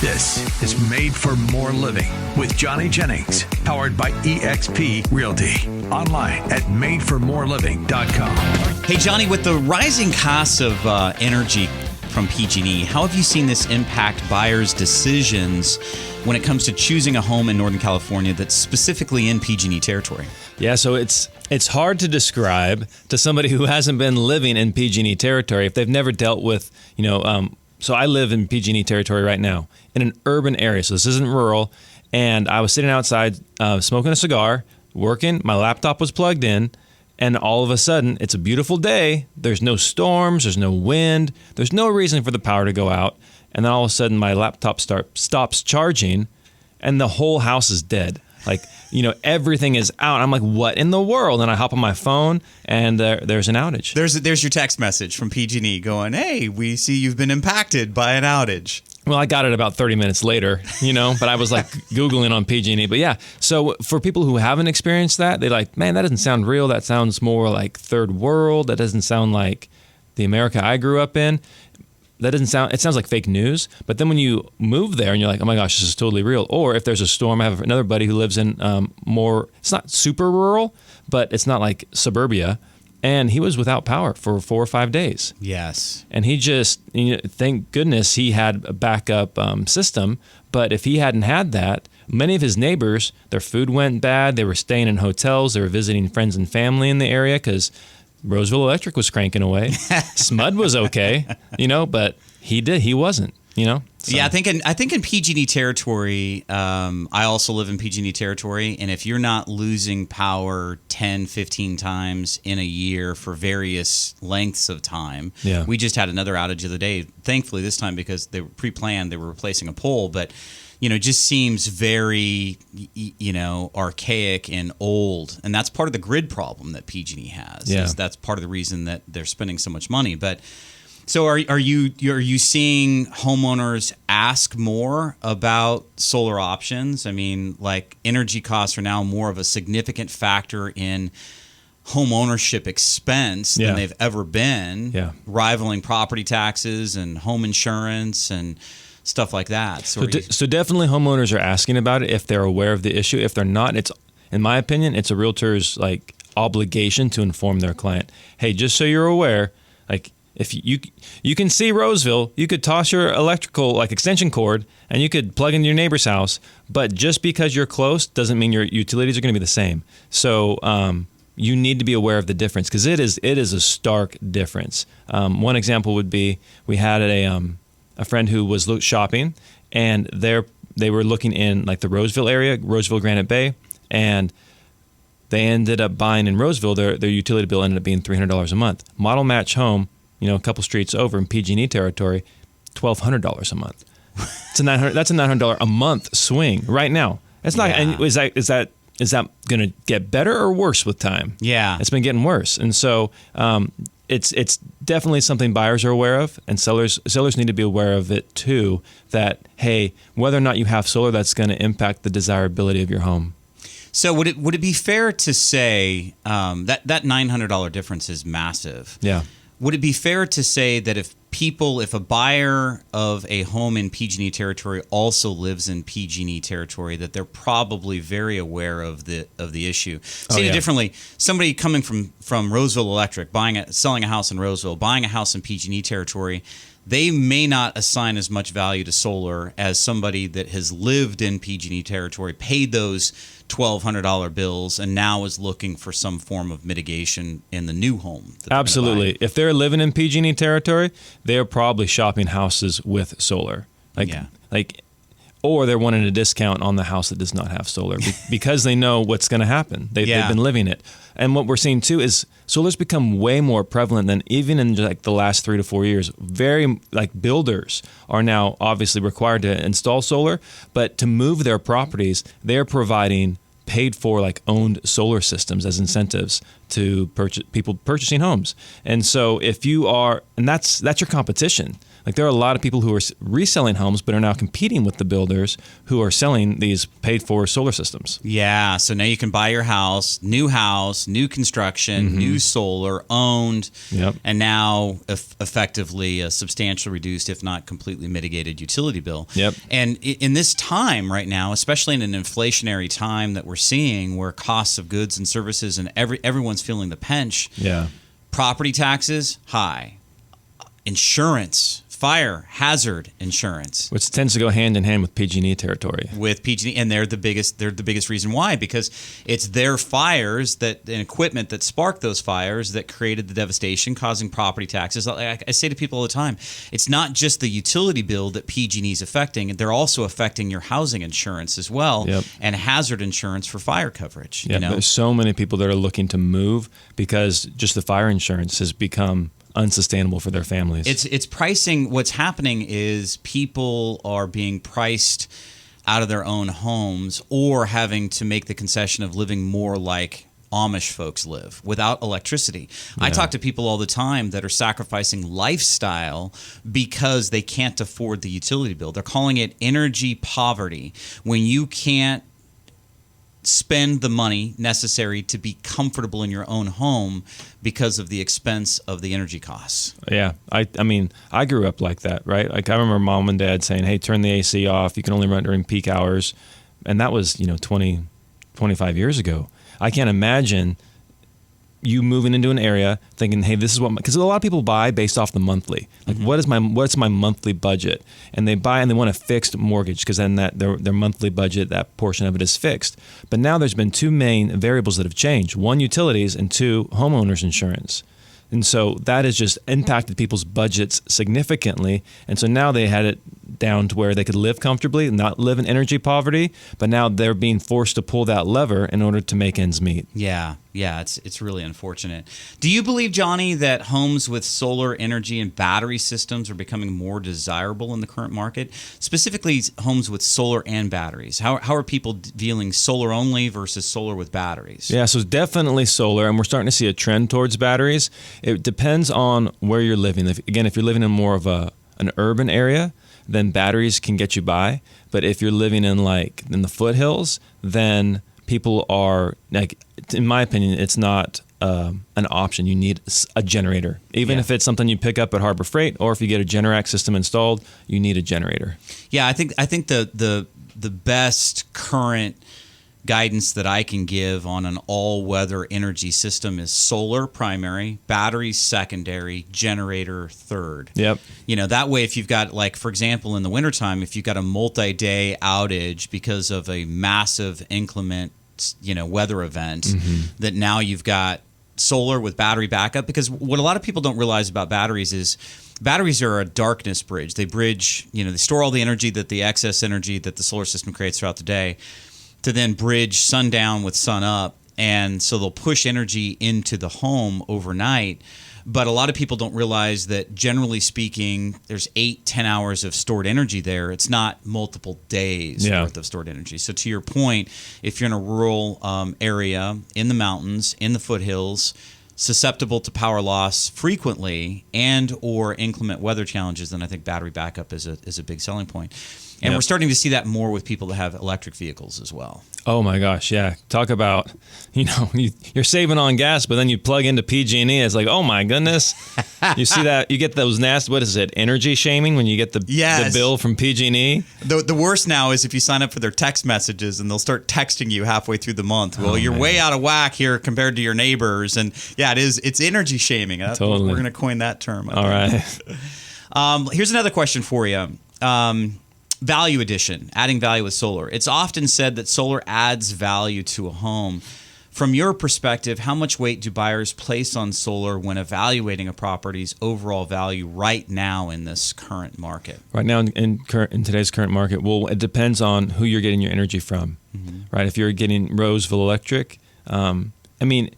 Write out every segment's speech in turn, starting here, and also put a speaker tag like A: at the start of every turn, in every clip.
A: This is Made for More Living with Johnny Jennings, powered by eXp Realty. Online at madeformoreliving.com.
B: Hey, Johnny, with the rising costs of energy from PG&E, how have you seen this impact buyers' decisions when it comes to choosing a home in Northern California that's specifically in PG&E territory?
C: Yeah, so it's hard to describe to somebody who hasn't been living in PG&E territory if they've never dealt with, so I live in PG&E territory right now in an urban area. So this isn't rural. And I was sitting outside smoking a cigar, working. My laptop was plugged in. And all of a sudden, it's a beautiful day. There's no storms. There's no wind. There's no reason for the power to go out. And then all of a sudden, my laptop stops charging and the whole house is dead. Everything is out. I'm like, what in the world? And I hop on my phone, and there's an outage.
B: There's your text message from PG&E going, hey, we see you've been impacted by an outage.
C: Well, I got it about 30 minutes later, but I was like Googling on PG&E. But yeah, so for people who haven't experienced that, they're like, man, that doesn't sound real. That sounds more like third world. That doesn't sound like the America I grew up in. It sounds like fake news. But then when you move there and you're like, oh my gosh, this is totally real. Or if there's a storm, I have another buddy who lives in it's not super rural, but it's not like suburbia. And he was without power for 4 or 5 days.
B: Yes.
C: And he just, thank goodness he had a backup system. But if he hadn't had that, many of his neighbors, their food went bad. They were staying in hotels. They were visiting friends and family in the area because Roseville Electric was cranking away. SMUD was okay, but he wasn't, So.
B: Yeah, I think in PG&E territory, I also live in PG&E territory, and if you're not losing power 10, 15 times in a year for various lengths of time, we just had another outage the other day, thankfully this time because they were pre-planned, they were replacing a pole, but it just seems very, archaic and old. And that's part of the grid problem that PG&E has.
C: Yeah.
B: That's part of the reason that they're spending so much money. But so are you seeing homeowners ask more about solar options? I mean, like energy costs are now more of a significant factor in home ownership expense than they've ever been, rivaling property taxes and home insurance and stuff like that.
C: So definitely homeowners are asking about it if they're aware of the issue. If they're not, it's, in my opinion, it's a realtor's obligation to inform their client. Hey, just so you're aware, if you can see Roseville, you could toss your electrical extension cord and you could plug into your neighbor's house, but just because you're close doesn't mean your utilities are going to be the same. So you need to be aware of the difference because it is a stark difference. One example would be we had a friend who was shopping, and they were looking in the Roseville area, Roseville, Granite Bay, and they ended up buying in Roseville. Their utility bill ended up being $300 a month. Model match home, a couple streets over in PG&E territory, $1,200 a month. That's a $900 a month swing right now. It's not. And is that going to get better or worse with time?
B: Yeah,
C: it's been getting worse, and so. It's definitely something buyers are aware of, and sellers need to be aware of it too, that, hey, whether or not you have solar, that's going to impact the desirability of your home.
B: So would it be fair to say that $900 difference is massive?
C: Yeah.
B: Would it be fair to say that if a buyer of a home in PG&E territory also lives in PG&E territory, that they're probably very aware of the issue? Saying it differently, somebody coming from Roseville Electric, selling a house in Roseville, buying a house in PG&E territory, they may not assign as much value to solar as somebody that has lived in PG&E territory, paid those $1,200 bills, and now is looking for some form of mitigation in the new home.
C: Absolutely. If they're living in PG&E territory, they're probably shopping houses with solar. Or they're wanting a discount on the house that does not have solar because they know what's going to happen. They've been living it. And what we're seeing too is solar's become way more prevalent than even in the last 3 to 4 years. Very builders are now obviously required to install solar, but to move their properties, they're providing paid for owned solar systems as incentives to people purchasing homes. And so if you are, and that's your competition. Like there are a lot of people who are reselling homes, but are now competing with the builders who are selling these paid-for solar systems.
B: Yeah, so now you can buy your house, new construction, new solar, owned, and now effectively a substantially reduced, if not completely mitigated, utility bill.
C: Yep.
B: And in this time right now, especially in an inflationary time that we're seeing, where costs of goods and services and everyone's feeling the pinch.
C: Yeah.
B: Property taxes high, insurance. Fire hazard insurance,
C: which tends to go hand in hand with PG&E territory.
B: With PG&E, and they're the biggest reason why, because it's their fires and equipment that sparked those fires that created the devastation, causing property taxes. I say to people all the time, it's not just the utility bill that PG&E is affecting; they're also affecting your housing insurance as well, and hazard insurance for fire coverage.
C: Yeah, there's so many people that are looking to move because just the fire insurance has become unsustainable for their families.
B: It's pricing. What's happening is people are being priced out of their own homes or having to make the concession of living more like Amish folks live without electricity. I talk to people all the time that are sacrificing lifestyle because they can't afford the utility bill. They're calling it energy poverty. When you can't spend the money necessary to be comfortable in your own home because of the expense of the energy costs.
C: Yeah. I mean, I grew up like that, right? Like I remember mom and dad saying, hey, turn the AC off. You can only run during peak hours. And that was, 20, 25 years ago. I can't imagine you moving into an area thinking, hey, this is what, because a lot of people buy based off the monthly. Like, what's my monthly budget? And they buy and they want a fixed mortgage because then their monthly budget, that portion of it is fixed. But now there's been two main variables that have changed: one, utilities, and two, homeowners insurance. And so that has just impacted people's budgets significantly. And so now they had it down to where they could live comfortably and not live in energy poverty. But now they're being forced to pull that lever in order to make ends meet.
B: Yeah, it's really unfortunate. Do you believe, Johnny, that homes with solar energy and battery systems are becoming more desirable in the current market? Specifically, homes with solar and batteries. How are people viewing solar only versus solar with batteries?
C: Yeah, so it's definitely solar, and we're starting to see a trend towards batteries. It depends on where you're living. If you're living in more of an urban area, then batteries can get you by. But if you're living in the foothills, then people are, in my opinion, it's not an option. You need a generator. Even if it's something you pick up at Harbor Freight, or if you get a Generac system installed, you need a generator.
B: Yeah, I think the best current guidance that I can give on an all-weather energy system is solar primary, batteries secondary, generator third.
C: Yep.
B: That way, if you've got, for example, in the wintertime, if you've got a multi-day outage because of a massive inclement, weather event, that now you've got solar with battery backup. Because what a lot of people don't realize about batteries is batteries are a darkness bridge. They bridge, they store all the energy, the excess energy that the solar system creates throughout the day, to then bridge sundown with sun up. And so they'll push energy into the home overnight. But a lot of people don't realize that, generally speaking, there's 8-10 hours of stored energy there. It's not multiple days worth of stored energy. So to your point, if you're in a rural area, in the mountains, in the foothills, susceptible to power loss frequently and or inclement weather challenges, then I think battery backup is a big selling point. And we're starting to see that more with people that have electric vehicles as well.
C: Oh my gosh, yeah. Talk about, you're saving on gas, but then you plug into PG&E, it's like, oh my goodness. You see that, you get those nasty, what is it, energy shaming when you get the bill from PG&E?
B: The worst now is if you sign up for their text messages and they'll start texting you halfway through the month. Well, you're way out of whack here compared to your neighbors. And it's energy shaming.
C: Totally.
B: We're going to coin that term.
C: All right.
B: Here's another question for you. Value addition, adding value with solar. It's often said that solar adds value to a home. From your perspective, how much weight do buyers place on solar when evaluating a property's overall value right now in this current market?
C: Right now, in today's current market, well, it depends on who you're getting your energy from, right? If you're getting Roseville Electric,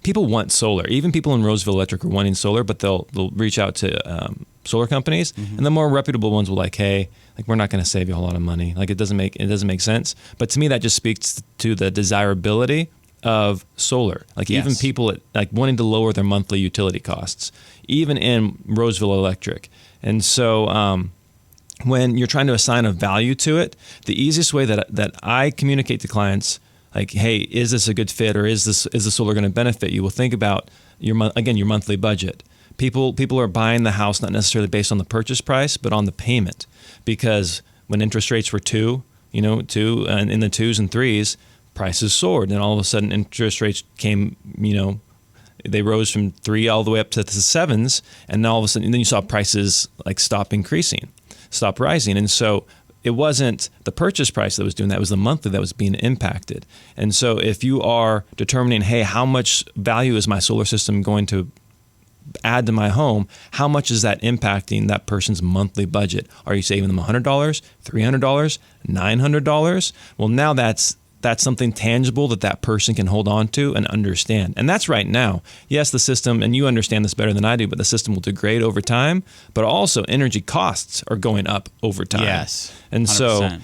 C: people want solar. Even people in Roseville Electric are wanting solar, but they'll reach out to solar companies, and the more reputable ones will hey, we're not going to save you a whole lot of money. It doesn't make sense. But to me, that just speaks to the desirability of solar. Even people wanting to lower their monthly utility costs, even in Roseville Electric. And so when you're trying to assign a value to it, the easiest way that I communicate to clients, like, hey, is this a good fit, or is the solar going to benefit you? Well, think about your monthly budget. People are buying the house not necessarily based on the purchase price, but on the payment, because when interest rates were two and in the 2s and 3s, prices soared, and all of a sudden interest rates came, they rose from 3 all the way up to the 7s, and all of a sudden, then you saw prices like stop rising, and so it wasn't the purchase price that was doing that; it was the monthly that was being impacted. And so, if you are determining, hey, how much value is my solar system going to add to my home, how much is that impacting that person's monthly budget? Are you saving them $100, $300, $900? Well, now that's something tangible that person can hold on to and understand. And that's right now. Yes, the system, and you understand this better than I do, but the system will degrade over time, but also energy costs are going up over time.
B: Yes. 100%.
C: And so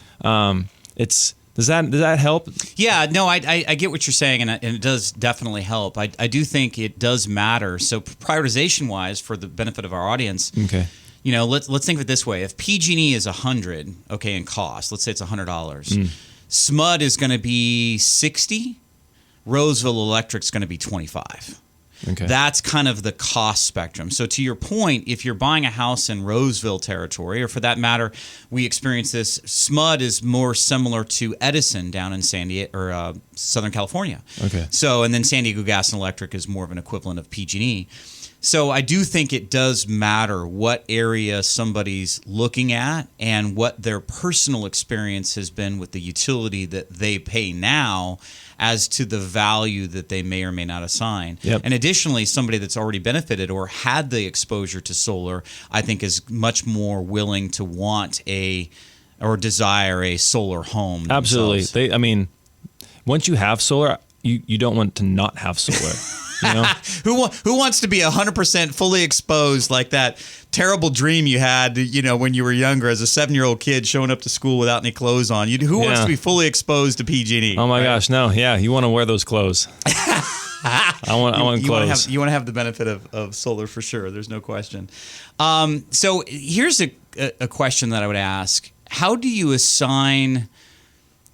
C: does that help?
B: Yeah, no, I get what you're saying, and it does definitely help. I do think it does matter. So prioritization-wise, for the benefit of our audience,
C: okay,
B: let's think of it this way. If PG&E is $100, okay, in cost, let's say it's $100. SMUD is going to be $60. Roseville Electric's going to be $25.
C: Okay.
B: That's kind of the cost spectrum. So to your point, if you're buying a house in Roseville territory, or for that matter, we experience this, SMUD is more similar to Edison down in Southern California.
C: Okay.
B: So, and then San Diego Gas and Electric is more of an equivalent of PG&E. So I do think it does matter what area somebody's looking at and what their personal experience has been with the utility that they pay now as to the value that they may or may not assign.
C: Yep.
B: And additionally, somebody that's already benefited or had the exposure to solar, I think is much more willing to want or desire a solar home
C: Absolutely.
B: themselves.
C: Once you have solar, you don't want to not have solar.
B: Who wants to be 100% fully exposed, like that terrible dream you had, when you were younger as a 7-year-old kid showing up to school without any clothes on? Who wants to be fully exposed to PG&E?
C: Oh my gosh, no. Yeah, you want to wear those clothes. I want clothes.
B: You want to have the benefit of solar for sure. There's no question. So here's a question that I would ask. How do you assign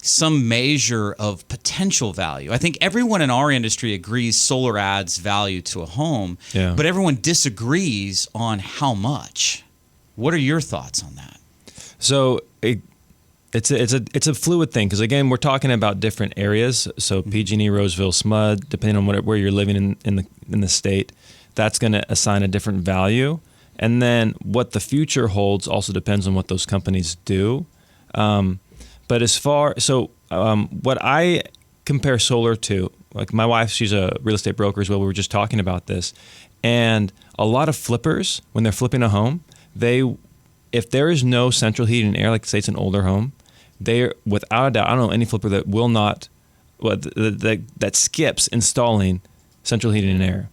B: some measure of potential value? I think everyone in our industry agrees solar adds value to a home, but everyone disagrees on how much. What are your thoughts on that?
C: So it's a fluid thing, because again, we're talking about different areas. So PG&E, Roseville, SMUD, depending on where you're living in the state, that's going to assign a different value. And then what the future holds also depends on what those companies do. But what I compare solar to, like my wife, she's a real estate broker as well. We were just talking about this. And a lot of flippers, when they're flipping a home, if there is no central heating and air, like say it's an older home, they're without a doubt, I don't know any flipper that will not, that skips installing central heating and air.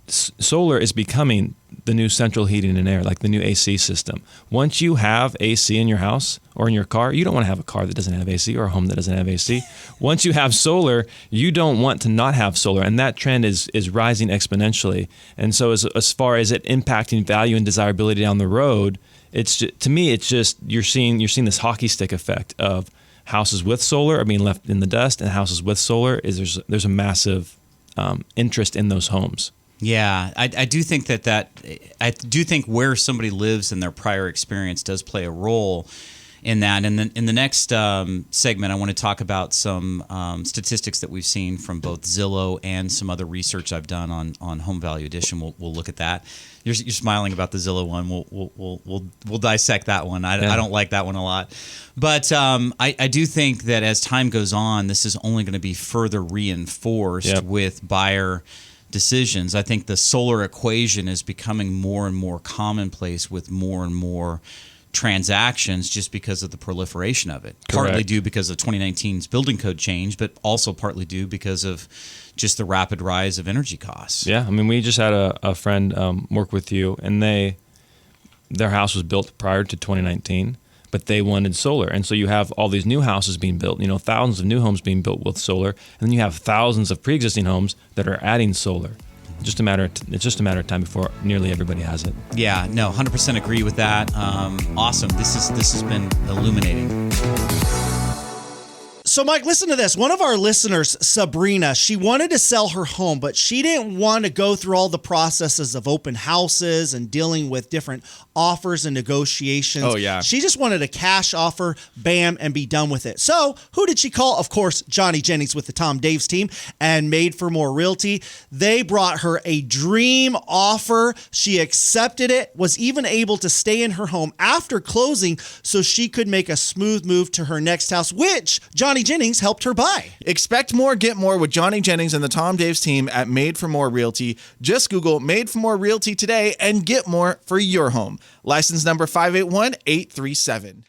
C: Solar is becoming the new central heating and air, like the new AC system. Once you have AC in your house or in your car, you don't want to have a car that doesn't have AC or a home that doesn't have AC. Once you have solar, you don't want to not have solar, and that trend is rising exponentially. And so as far as it impacting value and desirability down the road, to me it's just you're seeing this hockey stick effect of houses with solar are being left in the dust, and houses with solar there's a massive interest in those homes.
B: Yeah, I do think I do think where somebody lives and their prior experience does play a role in that. And then in the next segment, I want to talk about some statistics that we've seen from both Zillow and some other research I've done on Home Value Addition. We'll look at that. You're smiling about the Zillow one. We'll dissect that one. I don't like that one a lot, but I do think that as time goes on, this is only going to be further reinforced with buyer decisions. I think the solar equation is becoming more and more commonplace with more and more transactions just because of the proliferation of it.
C: Correct.
B: Partly due because of 2019's building code change, but also partly due because of just the rapid rise of energy costs.
C: Yeah, we just had a friend work with you, and their house was built prior to 2019, but they wanted solar. And so you have all these new houses being built, thousands of new homes being built with solar, and then you have thousands of pre-existing homes that are adding solar. it's just a matter of time before nearly everybody has it.
B: Yeah, no, 100% agree with that. Awesome. This has been illuminating.
D: So, Mike, listen to this. One of our listeners, Sabrina, she wanted to sell her home, but she didn't want to go through all the processes of open houses and dealing with different offers and negotiations.
E: Oh, yeah.
D: She just wanted a cash offer, bam, and be done with it. So, who did she call? Of course, Johnny Jennings with the Tom Daves team and Made for More Realty. They brought her a dream offer. She accepted it, was even able to stay in her home after closing so she could make a smooth move to her next house, which Johnny Jennings helped her buy.
E: Expect more, get more with Johnny Jennings and the Tom Daves team at Made for More Realty. Just Google Made for More Realty today and get more for your home. License number 581837.